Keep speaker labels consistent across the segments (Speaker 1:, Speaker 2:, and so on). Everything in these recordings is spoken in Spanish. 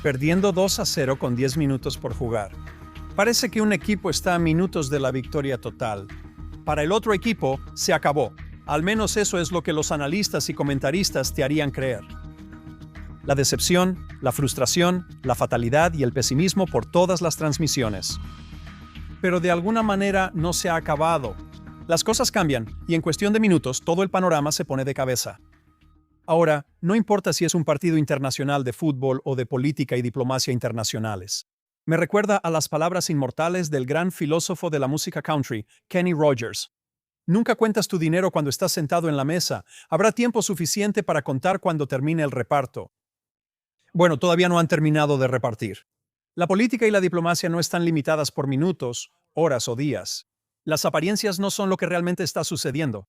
Speaker 1: perdiendo 2-0 con 10 minutos por jugar. Parece que un equipo está a minutos de la victoria total. Para el otro equipo, se acabó. Al menos eso es lo que los analistas y comentaristas te harían creer. La decepción, la frustración, la fatalidad y el pesimismo por todas las transmisiones. Pero de alguna manera no se ha acabado. Las cosas cambian y en cuestión de minutos todo el panorama se pone de cabeza. Ahora, no importa si es un partido internacional de fútbol o de política y diplomacia internacionales. Me recuerda a las palabras inmortales del gran filósofo de la música country, Kenny Rogers. Nunca cuentas tu dinero cuando estás sentado en la mesa. Habrá tiempo suficiente para contar cuando termine el reparto. Bueno, todavía no han terminado de repartir. La política y la diplomacia no están limitadas por minutos, horas o días. Las apariencias no son lo que realmente está sucediendo.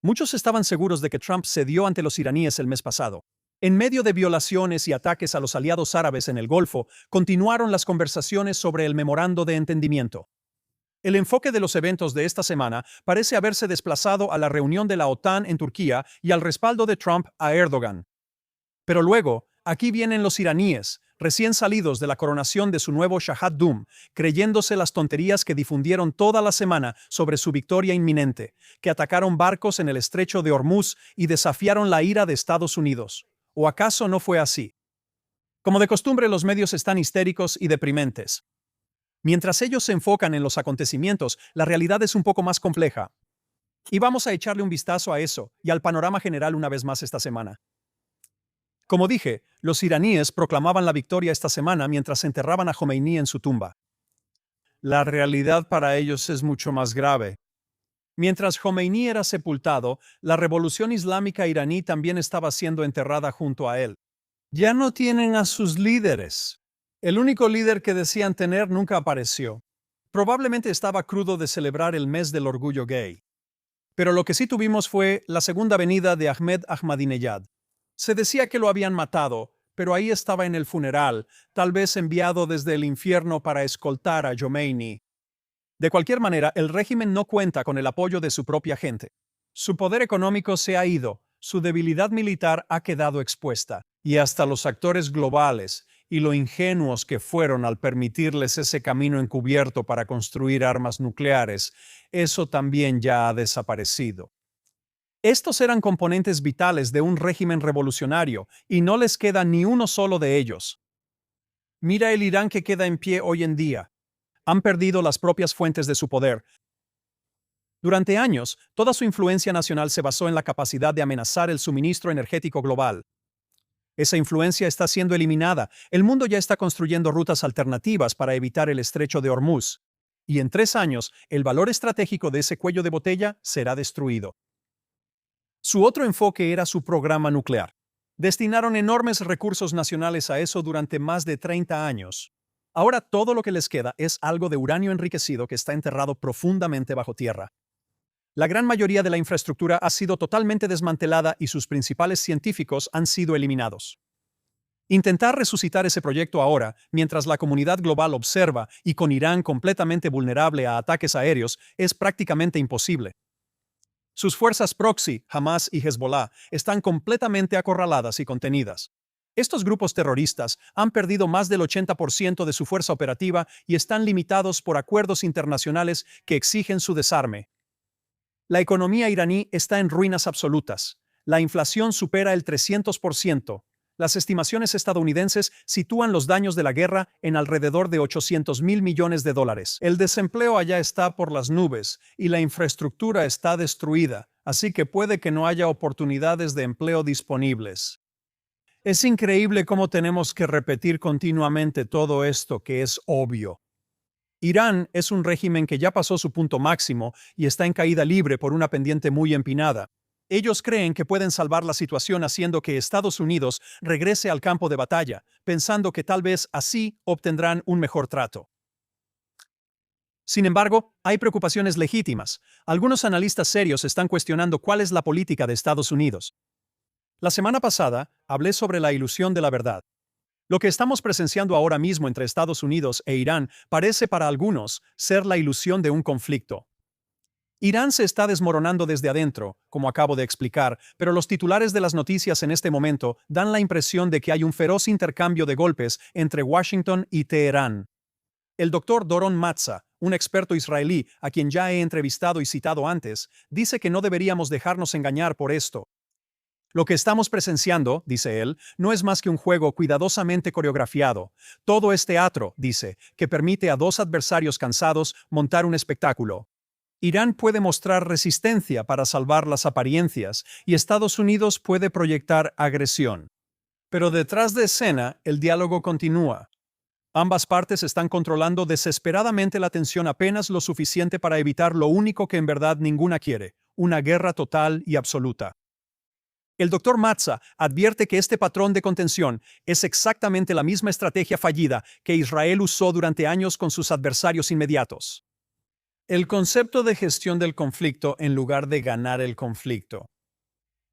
Speaker 1: Muchos estaban seguros de que Trump cedió ante los iraníes el mes pasado. En medio de violaciones y ataques a los aliados árabes en el Golfo, continuaron las conversaciones sobre el memorando de entendimiento. El enfoque de los eventos de esta semana parece haberse desplazado a la reunión de la OTAN en Turquía y al respaldo de Trump a Erdogan. Pero luego, aquí vienen los iraníes, recién salidos de la coronación de su nuevo Shah Dum, creyéndose las tonterías que difundieron toda la semana sobre su victoria inminente, que atacaron barcos en el estrecho de Hormuz y desafiaron la ira de Estados Unidos. ¿O acaso no fue así? Como de costumbre, los medios están histéricos y deprimentes. Mientras ellos se enfocan en los acontecimientos, la realidad es un poco más compleja. Y vamos a echarle un vistazo a eso y al panorama general una vez más esta semana. Como dije, los iraníes proclamaban la victoria esta semana mientras enterraban a Jomeini en su tumba. La realidad para ellos es mucho más grave. Mientras Jomeini era sepultado, la revolución islámica iraní también estaba siendo enterrada junto a él. Ya no tienen a sus líderes. El único líder que decían tener nunca apareció. Probablemente estaba crudo de celebrar el mes del orgullo gay. Pero lo que sí tuvimos fue la segunda venida de Ahmed Ahmadinejad. Se decía que lo habían matado, pero ahí estaba en el funeral, tal vez enviado desde el infierno para escoltar a Jomeini. De cualquier manera, el régimen no cuenta con el apoyo de su propia gente. Su poder económico se ha ido, su debilidad militar ha quedado expuesta, y hasta los actores globales, y lo ingenuos que fueron al permitirles ese camino encubierto para construir armas nucleares, eso también ya ha desaparecido. Estos eran componentes vitales de un régimen revolucionario, y no les queda ni uno solo de ellos. Mira el Irán que queda en pie hoy en día. Han perdido las propias fuentes de su poder. Durante años, toda su influencia nacional se basó en la capacidad de amenazar el suministro energético global. Esa influencia está siendo eliminada. El mundo ya está construyendo rutas alternativas para evitar el estrecho de Hormuz. Y en 3 años, el valor estratégico de ese cuello de botella será destruido. Su otro enfoque era su programa nuclear. Destinaron enormes recursos nacionales a eso durante más de 30 años. Ahora todo lo que les queda es algo de uranio enriquecido que está enterrado profundamente bajo tierra. La gran mayoría de la infraestructura ha sido totalmente desmantelada y sus principales científicos han sido eliminados. Intentar resucitar ese proyecto ahora, mientras la comunidad global observa y con Irán completamente vulnerable a ataques aéreos, es prácticamente imposible. Sus fuerzas proxy, Hamas y Hezbollah, están completamente acorraladas y contenidas. Estos grupos terroristas han perdido más del 80% de su fuerza operativa y están limitados por acuerdos internacionales que exigen su desarme. La economía iraní está en ruinas absolutas. La inflación supera el 300%. Las estimaciones estadounidenses sitúan los daños de la guerra en alrededor de $800.000 millones. El desempleo allá está por las nubes y la infraestructura está destruida, así que puede que no haya oportunidades de empleo disponibles. Es increíble cómo tenemos que repetir continuamente todo esto que es obvio. Irán es un régimen que ya pasó su punto máximo y está en caída libre por una pendiente muy empinada. Ellos creen que pueden salvar la situación haciendo que Estados Unidos regrese al campo de batalla, pensando que tal vez así obtendrán un mejor trato. Sin embargo, hay preocupaciones legítimas. Algunos analistas serios están cuestionando cuál es la política de Estados Unidos. La semana pasada, hablé sobre la ilusión de la verdad. Lo que estamos presenciando ahora mismo entre Estados Unidos e Irán parece para algunos ser la ilusión de un conflicto. Irán se está desmoronando desde adentro, como acabo de explicar, pero los titulares de las noticias en este momento dan la impresión de que hay un feroz intercambio de golpes entre Washington y Teherán. El doctor Doron Matza, un experto israelí a quien ya he entrevistado y citado antes, dice que no deberíamos dejarnos engañar por esto. Lo que estamos presenciando, dice él, no es más que un juego cuidadosamente coreografiado. Todo es teatro, dice, que permite a dos adversarios cansados montar un espectáculo. Irán puede mostrar resistencia para salvar las apariencias y Estados Unidos puede proyectar agresión. Pero detrás de escena, el diálogo continúa. Ambas partes están controlando desesperadamente la tensión apenas lo suficiente para evitar lo único que en verdad ninguna quiere, una guerra total y absoluta. El doctor Matza advierte que este patrón de contención es exactamente la misma estrategia fallida que Israel usó durante años con sus adversarios inmediatos. El concepto de gestión del conflicto en lugar de ganar el conflicto.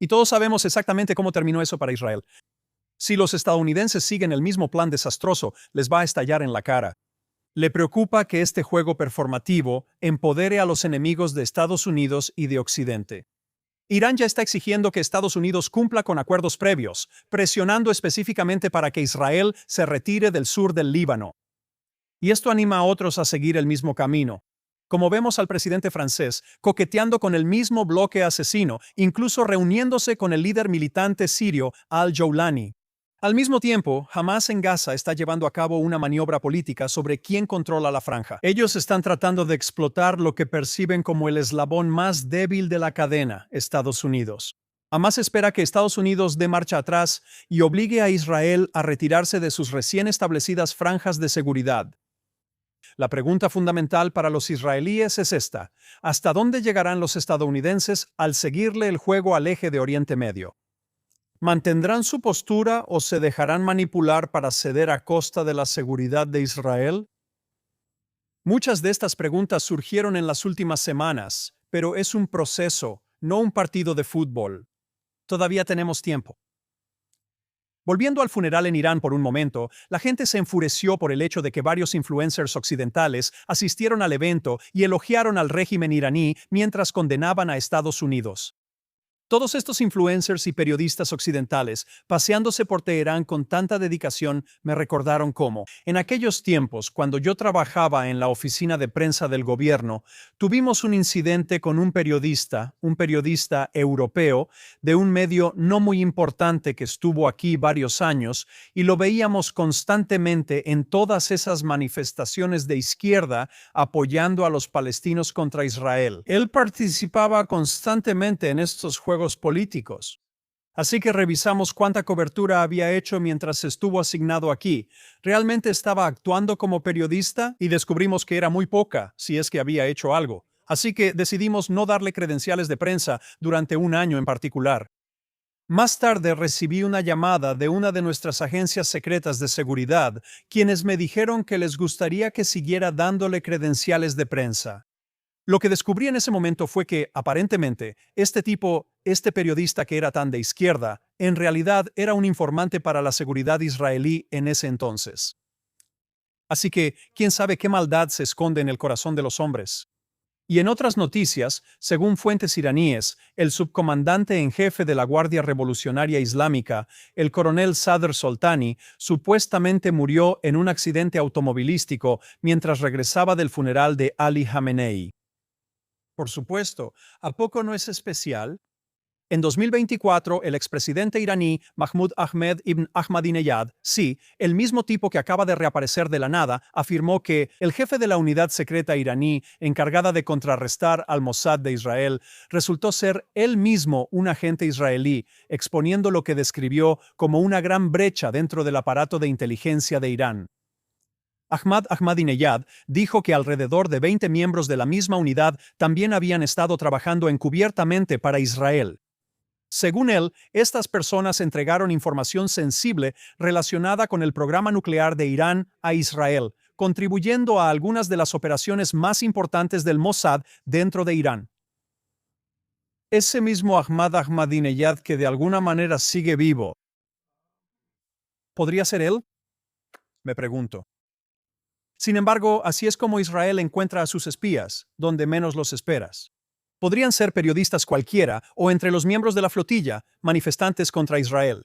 Speaker 1: Y todos sabemos exactamente cómo terminó eso para Israel. Si los estadounidenses siguen el mismo plan desastroso, les va a estallar en la cara. Le preocupa que este juego performativo empodere a los enemigos de Estados Unidos y de Occidente. Irán ya está exigiendo que Estados Unidos cumpla con acuerdos previos, presionando específicamente para que Israel se retire del sur del Líbano. Y esto anima a otros a seguir el mismo camino. Como vemos al presidente francés coqueteando con el mismo bloque asesino, incluso reuniéndose con el líder militante sirio al-Jawlani. Al mismo tiempo, Hamas en Gaza está llevando a cabo una maniobra política sobre quién controla la franja. Ellos están tratando de explotar lo que perciben como el eslabón más débil de la cadena, Estados Unidos. Hamas espera que Estados Unidos dé marcha atrás y obligue a Israel a retirarse de sus recién establecidas franjas de seguridad. La pregunta fundamental para los israelíes es esta: ¿hasta dónde llegarán los estadounidenses al seguirle el juego al eje de Oriente Medio? ¿Mantendrán su postura o se dejarán manipular para ceder a costa de la seguridad de Israel? Muchas de estas preguntas surgieron en las últimas semanas, pero es un proceso, no un partido de fútbol. Todavía tenemos tiempo. Volviendo al funeral en Irán por un momento, la gente se enfureció por el hecho de que varios influencers occidentales asistieron al evento y elogiaron al régimen iraní mientras condenaban a Estados Unidos. Todos estos influencers y periodistas occidentales, paseándose por Teherán con tanta dedicación, me recordaron cómo, en aquellos tiempos, cuando yo trabajaba en la oficina de prensa del gobierno, tuvimos un incidente con un periodista europeo, de un medio no muy importante que estuvo aquí varios años, y lo veíamos constantemente en todas esas manifestaciones de izquierda apoyando a los palestinos contra Israel. Él participaba constantemente en estos juegos políticos. Así que revisamos cuánta cobertura había hecho mientras estuvo asignado aquí. ¿Realmente estaba actuando como periodista? Y descubrimos que era muy poca, si es que había hecho algo. Así que decidimos no darle credenciales de prensa durante un año en particular. Más tarde recibí una llamada de una de nuestras agencias secretas de seguridad, quienes me dijeron que les gustaría que siguiera dándole credenciales de prensa. Lo que descubrí en ese momento fue que, aparentemente, este periodista que era tan de izquierda, en realidad era un informante para la seguridad israelí en ese entonces. Así que, quién sabe qué maldad se esconde en el corazón de los hombres. Y en otras noticias, según fuentes iraníes, el subcomandante en jefe de la Guardia Revolucionaria Islámica, el coronel Sadr Soltani, supuestamente murió en un accidente automovilístico mientras regresaba del funeral de Ali Khamenei. Por supuesto, ¿a poco no es especial? En 2024, el expresidente iraní Mahmoud Ahmed ibn Ahmadinejad, sí, el mismo tipo que acaba de reaparecer de la nada, afirmó que el jefe de la unidad secreta iraní encargada de contrarrestar al Mossad de Israel resultó ser él mismo un agente israelí, exponiendo lo que describió como una gran brecha dentro del aparato de inteligencia de Irán. Ahmadinejad dijo que alrededor de 20 miembros de la misma unidad también habían estado trabajando encubiertamente para Israel. Según él, estas personas entregaron información sensible relacionada con el programa nuclear de Irán a Israel, contribuyendo a algunas de las operaciones más importantes del Mossad dentro de Irán. Ese mismo Ahmadinejad que de alguna manera sigue vivo. ¿Podría ser él? Me pregunto. Sin embargo, así es como Israel encuentra a sus espías, donde menos los esperas. Podrían ser periodistas cualquiera o entre los miembros de la flotilla, manifestantes contra Israel.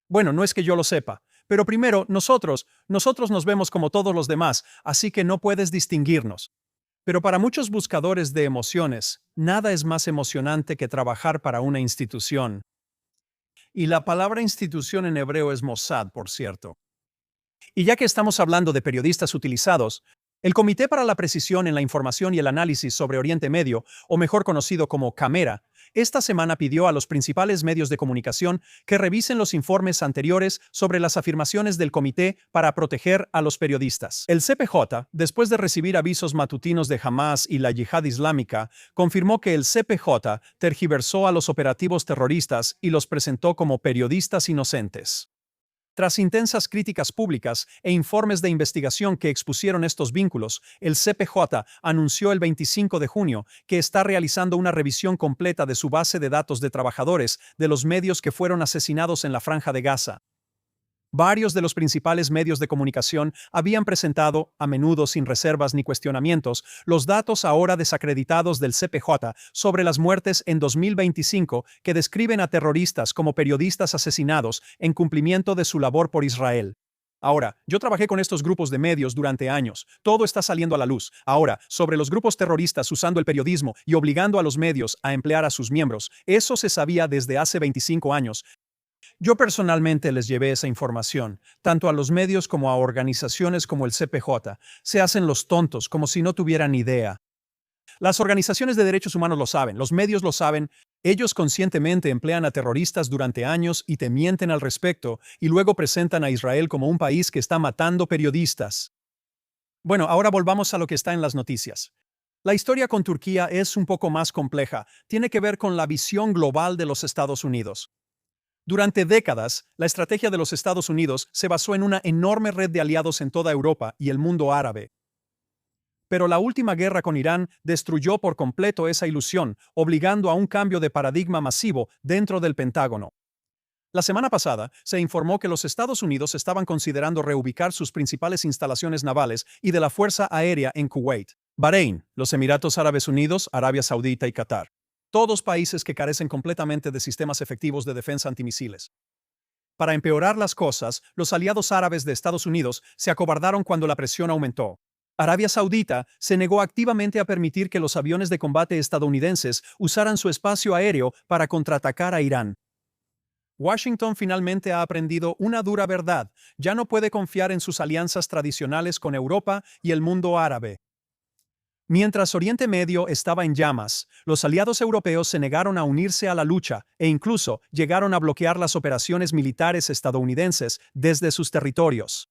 Speaker 1: Bueno, no es que yo lo sepa, pero primero, nosotros nos vemos como todos los demás, así que no puedes distinguirnos. Pero para muchos buscadores de emociones, nada es más emocionante que trabajar para una institución. Y la palabra institución en hebreo es Mossad, por cierto. Y ya que estamos hablando de periodistas utilizados, el Comité para la Precisión en la Información y el Análisis sobre Oriente Medio, o mejor conocido como CAMERA, esta semana pidió a los principales medios de comunicación que revisen los informes anteriores sobre las afirmaciones del comité para proteger a los periodistas. El CPJ, después de recibir avisos matutinos de Hamas y la Yihad Islámica, confirmó que el CPJ tergiversó a los operativos terroristas y los presentó como periodistas inocentes. Tras intensas críticas públicas e informes de investigación que expusieron estos vínculos, el CPJ anunció el 25 de junio que está realizando una revisión completa de su base de datos de trabajadores de los medios que fueron asesinados en la Franja de Gaza. Varios de los principales medios de comunicación habían presentado, a menudo sin reservas ni cuestionamientos, los datos ahora desacreditados del CPJ sobre las muertes en 2025 que describen a terroristas como periodistas asesinados en cumplimiento de su labor por Israel. Ahora, yo trabajé con estos grupos de medios durante años. Todo está saliendo a la luz. Ahora, sobre los grupos terroristas usando el periodismo y obligando a los medios a emplear a sus miembros, eso se sabía desde hace 25 años. Yo personalmente les llevé esa información, tanto a los medios como a organizaciones como el CPJ. Se hacen los tontos, como si no tuvieran idea. Las organizaciones de derechos humanos lo saben, los medios lo saben. Ellos conscientemente emplean a terroristas durante años y te mienten al respecto, y luego presentan a Israel como un país que está matando periodistas. Bueno, ahora volvamos a lo que está en las noticias. La historia con Turquía es un poco más compleja. Tiene que ver con la visión global de los Estados Unidos. Durante décadas, la estrategia de los Estados Unidos se basó en una enorme red de aliados en toda Europa y el mundo árabe. Pero la última guerra con Irán destruyó por completo esa ilusión, obligando a un cambio de paradigma masivo dentro del Pentágono. La semana pasada, se informó que los Estados Unidos estaban considerando reubicar sus principales instalaciones navales y de la Fuerza Aérea en Kuwait, Bahrein, los Emiratos Árabes Unidos, Arabia Saudita y Qatar. Todos países que carecen completamente de sistemas efectivos de defensa antimisiles. Para empeorar las cosas, los aliados árabes de Estados Unidos se acobardaron cuando la presión aumentó. Arabia Saudita se negó activamente a permitir que los aviones de combate estadounidenses usaran su espacio aéreo para contraatacar a Irán. Washington finalmente ha aprendido una dura verdad: ya no puede confiar en sus alianzas tradicionales con Europa y el mundo árabe. Mientras Oriente Medio estaba en llamas, los aliados europeos se negaron a unirse a la lucha e incluso llegaron a bloquear las operaciones militares estadounidenses desde sus territorios.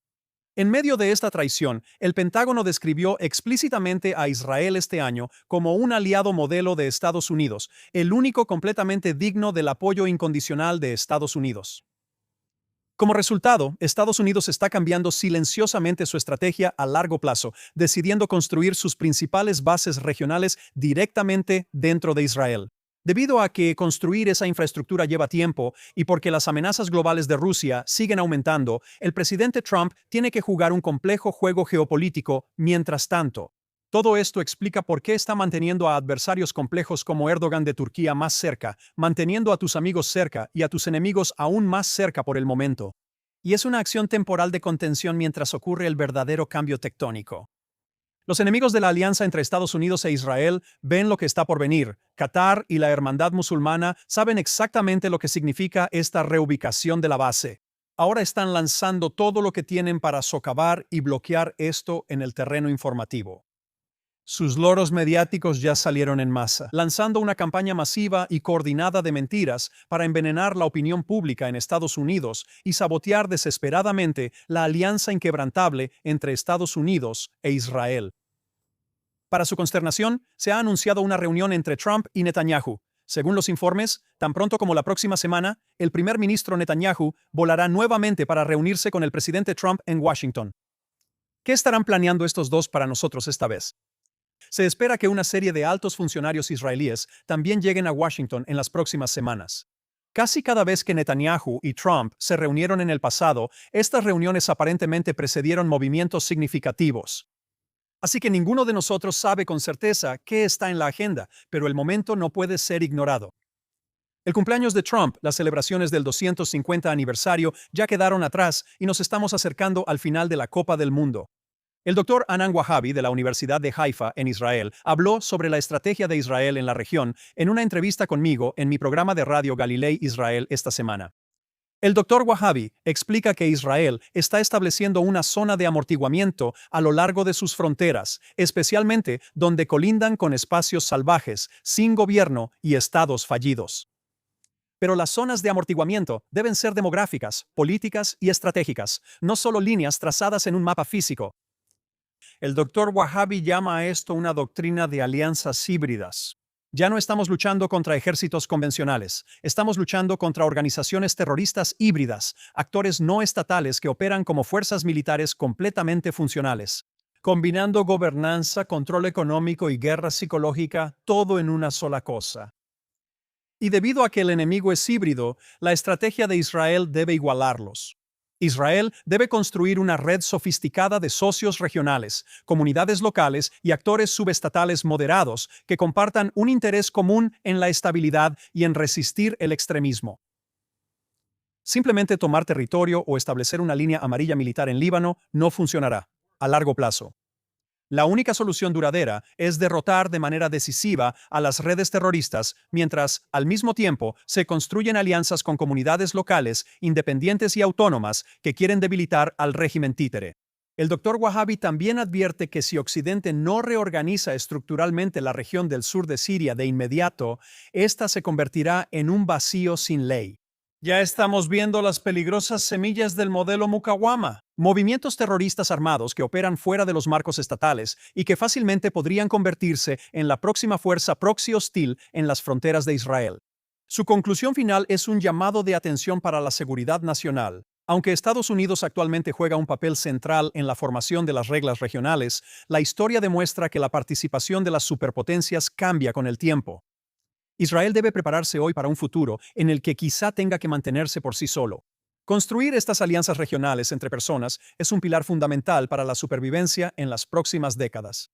Speaker 1: En medio de esta traición, el Pentágono describió explícitamente a Israel este año como un aliado modelo de Estados Unidos, el único completamente digno del apoyo incondicional de Estados Unidos. Como resultado, Estados Unidos está cambiando silenciosamente su estrategia a largo plazo, decidiendo construir sus principales bases regionales directamente dentro de Israel. Debido a que construir esa infraestructura lleva tiempo y porque las amenazas globales de Rusia siguen aumentando, el presidente Trump tiene que jugar un complejo juego geopolítico mientras tanto. Todo esto explica por qué está manteniendo a adversarios complejos como Erdogan de Turquía más cerca, manteniendo a tus amigos cerca y a tus enemigos aún más cerca por el momento. Y es una acción temporal de contención mientras ocurre el verdadero cambio tectónico. Los enemigos de la alianza entre Estados Unidos e Israel ven lo que está por venir. Qatar y la Hermandad Musulmana saben exactamente lo que significa esta reubicación de la base. Ahora están lanzando todo lo que tienen para socavar y bloquear esto en el terreno informativo. Sus loros mediáticos ya salieron en masa, lanzando una campaña masiva y coordinada de mentiras para envenenar la opinión pública en Estados Unidos y sabotear desesperadamente la alianza inquebrantable entre Estados Unidos e Israel. Para su consternación, se ha anunciado una reunión entre Trump y Netanyahu. Según los informes, tan pronto como la próxima semana, el primer ministro Netanyahu volará nuevamente para reunirse con el presidente Trump en Washington. ¿Qué estarán planeando estos dos para nosotros esta vez? Se espera que una serie de altos funcionarios israelíes también lleguen a Washington en las próximas semanas. Casi cada vez que Netanyahu y Trump se reunieron en el pasado, estas reuniones aparentemente precedieron movimientos significativos. Así que ninguno de nosotros sabe con certeza qué está en la agenda, pero el momento no puede ser ignorado. El cumpleaños de Trump, las celebraciones del 250 aniversario ya quedaron atrás y nos estamos acercando al final de la Copa del Mundo. El doctor Anan Wahabi de la Universidad de Haifa en Israel habló sobre la estrategia de Israel en la región en una entrevista conmigo en mi programa de radio Galilei Israel esta semana. El doctor Wahabi explica que Israel está estableciendo una zona de amortiguamiento a lo largo de sus fronteras, especialmente donde colindan con espacios salvajes, sin gobierno y estados fallidos. Pero las zonas de amortiguamiento deben ser demográficas, políticas y estratégicas, no solo líneas trazadas en un mapa físico. El doctor Wahabi llama a esto una doctrina de alianzas híbridas. Ya no estamos luchando contra ejércitos convencionales, estamos luchando contra organizaciones terroristas híbridas, actores no estatales que operan como fuerzas militares completamente funcionales, combinando gobernanza, control económico y guerra psicológica, todo en una sola cosa. Y debido a que el enemigo es híbrido, la estrategia de Israel debe igualarlos. Israel debe construir una red sofisticada de socios regionales, comunidades locales y actores subestatales moderados que compartan un interés común en la estabilidad y en resistir el extremismo. Simplemente tomar territorio o establecer una línea amarilla militar en Líbano no funcionará a largo plazo. La única solución duradera es derrotar de manera decisiva a las redes terroristas mientras, al mismo tiempo, se construyen alianzas con comunidades locales, independientes y autónomas que quieren debilitar al régimen títere. El doctor Wahabi también advierte que si Occidente no reorganiza estructuralmente la región del sur de Siria de inmediato, esta se convertirá en un vacío sin ley. Ya estamos viendo las peligrosas semillas del modelo Mukawama, movimientos terroristas armados que operan fuera de los marcos estatales y que fácilmente podrían convertirse en la próxima fuerza proxy hostil en las fronteras de Israel. Su conclusión final es un llamado de atención para la seguridad nacional. Aunque Estados Unidos actualmente juega un papel central en la formación de las reglas regionales, la historia demuestra que la participación de las superpotencias cambia con el tiempo. Israel debe prepararse hoy para un futuro en el que quizá tenga que mantenerse por sí solo. Construir estas alianzas regionales entre personas es un pilar fundamental para la supervivencia en las próximas décadas.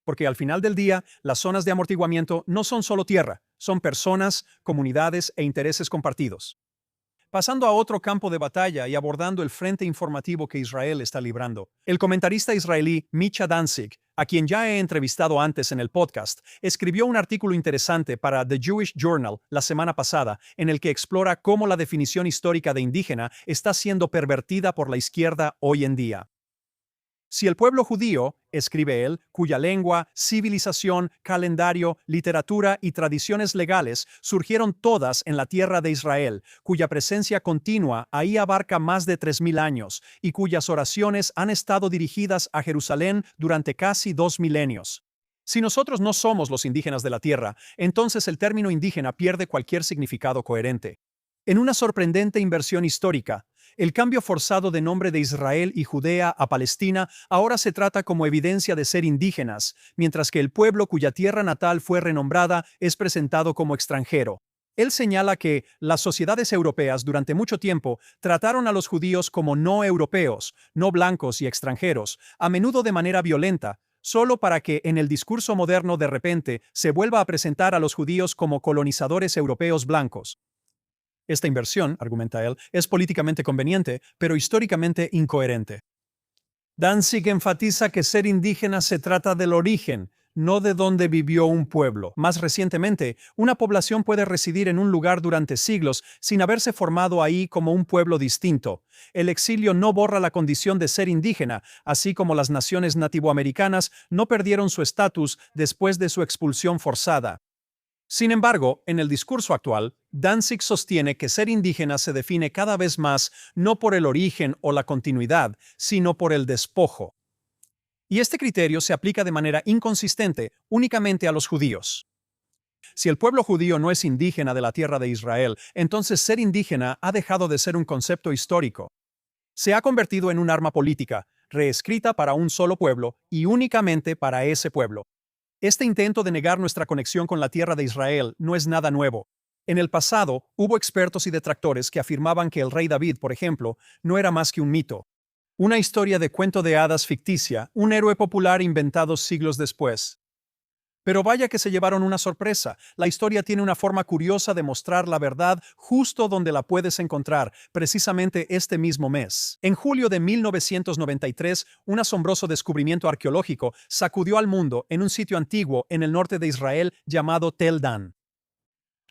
Speaker 1: Porque al final del día, las zonas de amortiguamiento no son solo tierra, son personas, comunidades e intereses compartidos. Pasando a otro campo de batalla y abordando el frente informativo que Israel está librando, el comentarista israelí Micha Danzig, a quien ya he entrevistado antes en el podcast, escribió un artículo interesante para The Jewish Journal la semana pasada en el que explora cómo la definición histórica de indígena está siendo pervertida por la izquierda hoy en día. Si el pueblo judío, escribe él, cuya lengua, civilización, calendario, literatura y tradiciones legales surgieron todas en la tierra de Israel, cuya presencia continua ahí abarca más de 3000 años y cuyas oraciones han estado dirigidas a Jerusalén durante casi 2 milenios. Si nosotros no somos los indígenas de la tierra, entonces el término indígena pierde cualquier significado coherente. En una sorprendente inversión histórica, el cambio forzado de nombre de Israel y Judea a Palestina ahora se trata como evidencia de ser indígenas, mientras que el pueblo cuya tierra natal fue renombrada es presentado como extranjero. Él señala que las sociedades europeas durante mucho tiempo trataron a los judíos como no europeos, no blancos y extranjeros, a menudo de manera violenta, solo para que en el discurso moderno de repente se vuelva a presentar a los judíos como colonizadores europeos blancos. Esta inversión, argumenta él, es políticamente conveniente, pero históricamente incoherente. Danzig enfatiza que ser indígena se trata del origen, no de dónde vivió un pueblo. Más recientemente, una población puede residir en un lugar durante siglos sin haberse formado ahí como un pueblo distinto. El exilio no borra la condición de ser indígena, así como las naciones nativoamericanas no perdieron su estatus después de su expulsión forzada. Sin embargo, en el discurso actual, Danzig sostiene que ser indígena se define cada vez más no por el origen o la continuidad, sino por el despojo. Y este criterio se aplica de manera inconsistente únicamente a los judíos. Si el pueblo judío no es indígena de la tierra de Israel, entonces ser indígena ha dejado de ser un concepto histórico. Se ha convertido en un arma política, reescrita para un solo pueblo y únicamente para ese pueblo. Este intento de negar nuestra conexión con la tierra de Israel no es nada nuevo. En el pasado, hubo expertos y detractores que afirmaban que el rey David, por ejemplo, no era más que un mito. Una historia de cuento de hadas ficticia, un héroe popular inventado siglos después. Pero vaya que se llevaron una sorpresa. La historia tiene una forma curiosa de mostrar la verdad justo donde la puedes encontrar, precisamente este mismo mes. En julio de 1993, un asombroso descubrimiento arqueológico sacudió al mundo en un sitio antiguo en el norte de Israel llamado Tel Dan.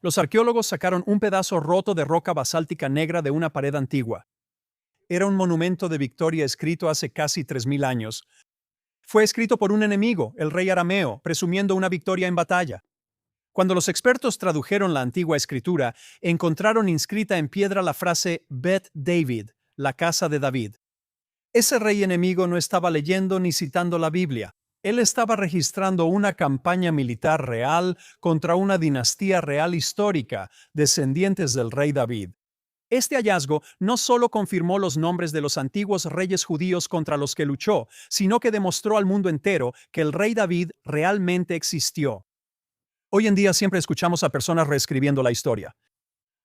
Speaker 1: Los arqueólogos sacaron un pedazo roto de roca basáltica negra de una pared antigua. Era un monumento de victoria escrito hace casi 3000 años. Fue escrito por un enemigo, el rey arameo, presumiendo una victoria en batalla. Cuando los expertos tradujeron la antigua escritura, encontraron inscrita en piedra la frase Bet David, la casa de David. Ese rey enemigo no estaba leyendo ni citando la Biblia. Él estaba registrando una campaña militar real contra una dinastía real histórica, descendientes del rey David. Este hallazgo no solo confirmó los nombres de los antiguos reyes judíos contra los que luchó, sino que demostró al mundo entero que el rey David realmente existió. Hoy en día siempre escuchamos a personas reescribiendo la historia.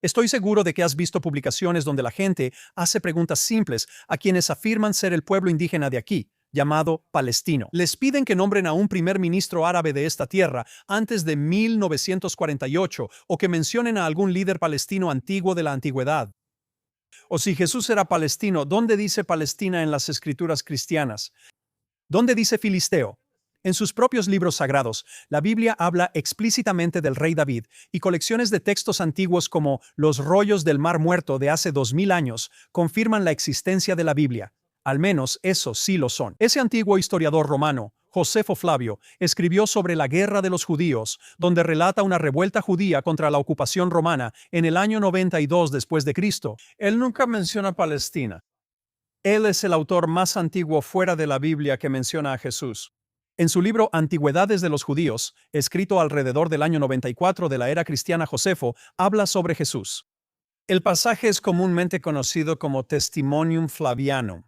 Speaker 1: Estoy seguro de que has visto publicaciones donde la gente hace preguntas simples a quienes afirman ser el pueblo indígena de aquí, llamado palestino. Les piden que nombren a un primer ministro árabe de esta tierra antes de 1948 o que mencionen a algún líder palestino antiguo de la antigüedad. O si Jesús era palestino, ¿dónde dice Palestina en las escrituras cristianas? ¿Dónde dice Filisteo? En sus propios libros sagrados, la Biblia habla explícitamente del rey David y colecciones de textos antiguos como los rollos del Mar Muerto de hace 2000 años confirman la existencia de la Biblia. Al menos esos sí lo son. Ese antiguo historiador romano, Josefo Flavio, escribió sobre la guerra de los judíos, donde relata una revuelta judía contra la ocupación romana en el año 92 después de Cristo. Él nunca menciona Palestina. Él es el autor más antiguo fuera de la Biblia que menciona a Jesús. En su libro Antigüedades de los Judíos, escrito alrededor del año 94 de la era cristiana, Josefo habla sobre Jesús. El pasaje es comúnmente conocido como Testimonium Flavianum.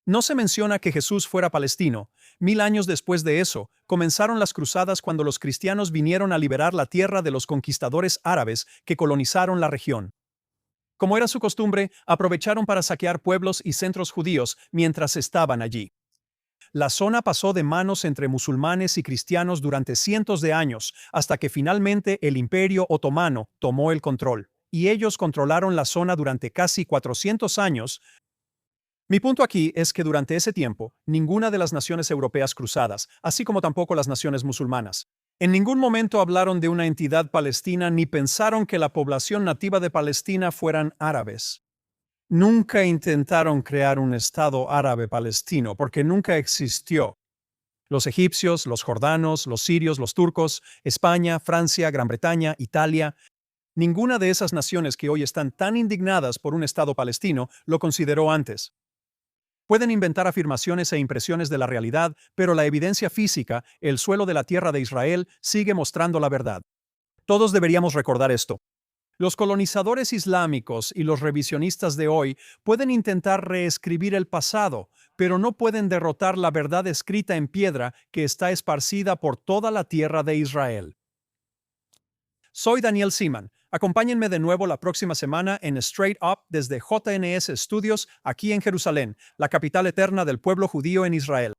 Speaker 1: No se menciona que Jesús fuera palestino. 1000 años después de eso, comenzaron las cruzadas cuando los cristianos vinieron a liberar la tierra de los conquistadores árabes que colonizaron la región. Como era su costumbre, aprovecharon para saquear pueblos y centros judíos mientras estaban allí. La zona pasó de manos entre musulmanes y cristianos durante cientos de años, hasta que finalmente el Imperio Otomano tomó el control, y ellos controlaron la zona durante casi 400 años. Mi punto aquí es que durante ese tiempo, ninguna de las naciones europeas cruzadas, así como tampoco las naciones musulmanas, en ningún momento hablaron de una entidad palestina ni pensaron que la población nativa de Palestina fueran árabes. Nunca intentaron crear un Estado árabe palestino porque nunca existió. Los egipcios, los jordanos, los sirios, los turcos, España, Francia, Gran Bretaña, Italia, ninguna de esas naciones que hoy están tan indignadas por un Estado palestino lo consideró antes. Pueden inventar afirmaciones e impresiones de la realidad, pero la evidencia física, el suelo de la tierra de Israel, sigue mostrando la verdad. Todos deberíamos recordar esto. Los colonizadores islámicos y los revisionistas de hoy pueden intentar reescribir el pasado, pero no pueden derrotar la verdad escrita en piedra que está esparcida por toda la tierra de Israel. Soy Daniel Seaman. Acompáñenme de nuevo la próxima semana en Straight Up desde JNS Studios aquí en Jerusalén, la capital eterna del pueblo judío en Israel.